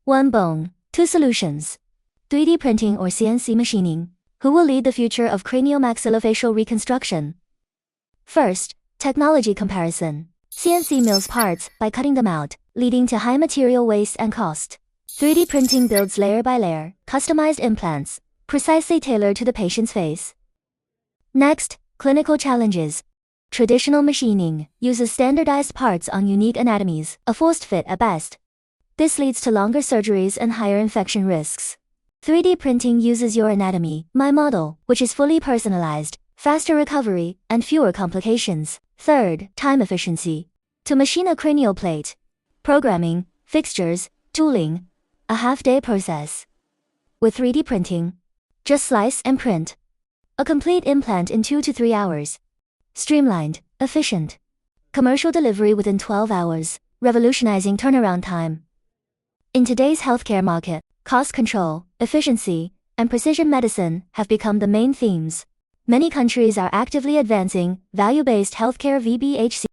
One bone, two solutions. 3D printing or CNC machining. Who will lead the future of cranio-maxillofacial reconstruction? First, technology comparison. CNC mills parts by cutting them out, leading to high material waste and cost. 3D printing builds layer by layer, customized implants, precisely tailored to the patient's face. Next, clinical challenges. Traditional machining uses standardized parts on unique anatomies, a forced fit at best. This leads to longer surgeries and higher infection risks. 3D printing uses your anatomy, my model, which is fully personalized, faster recovery, and fewer complications. Third, time efficiency. To machine a cranial plate, programming, fixtures, tooling, a half-day process. With 3D printing, just slice and print. A complete implant in 2 to 3 hours. Streamlined, efficient. Commercial delivery within 12 hours, revolutionizing turnaround time. In today's healthcare market, cost control, efficiency, and precision medicine have become the main themes. Many countries are actively advancing value-based healthcare VBHC.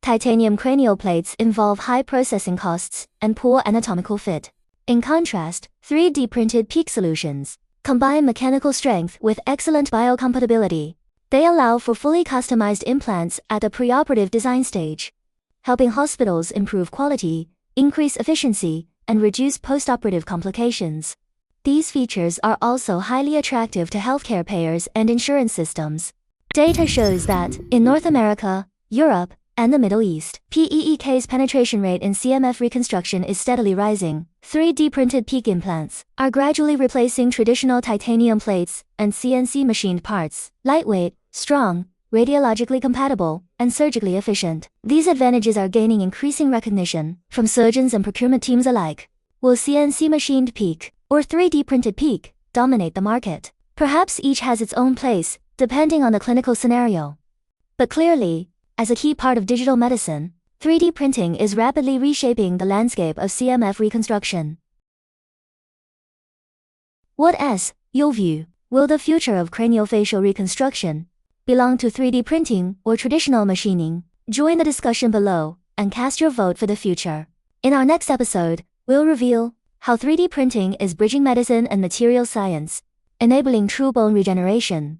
Titanium cranial plates involve high processing costs and poor anatomical fit. In contrast, 3D printed PEEK solutions combine mechanical strength with excellent biocompatibility. They allow for fully customized implants at the preoperative design stage, helping hospitals improve quality, increase efficiency, and reduce postoperative complications. These features are also highly attractive to healthcare payers and insurance systems. Data shows that, in North America, Europe, and the Middle East, PEEK's penetration rate in CMF reconstruction is steadily rising. 3D printed PEEK implants are gradually replacing traditional titanium plates and CNC machined parts, lightweight, strong, radiologically compatible, and surgically efficient. These advantages are gaining increasing recognition from surgeons and procurement teams alike. Will CNC machined PEEK or 3D printed PEEK dominate the market? Perhaps each has its own place, depending on the clinical scenario. But clearly, as a key part of digital medicine, 3D printing is rapidly reshaping the landscape of CMF reconstruction. What's your view? Will the future of craniofacial reconstruction belong to 3D printing or traditional machining? Join the discussion below and cast your vote for the future. In our next episode, we'll reveal how 3D printing is bridging medicine and material science, enabling true bone regeneration.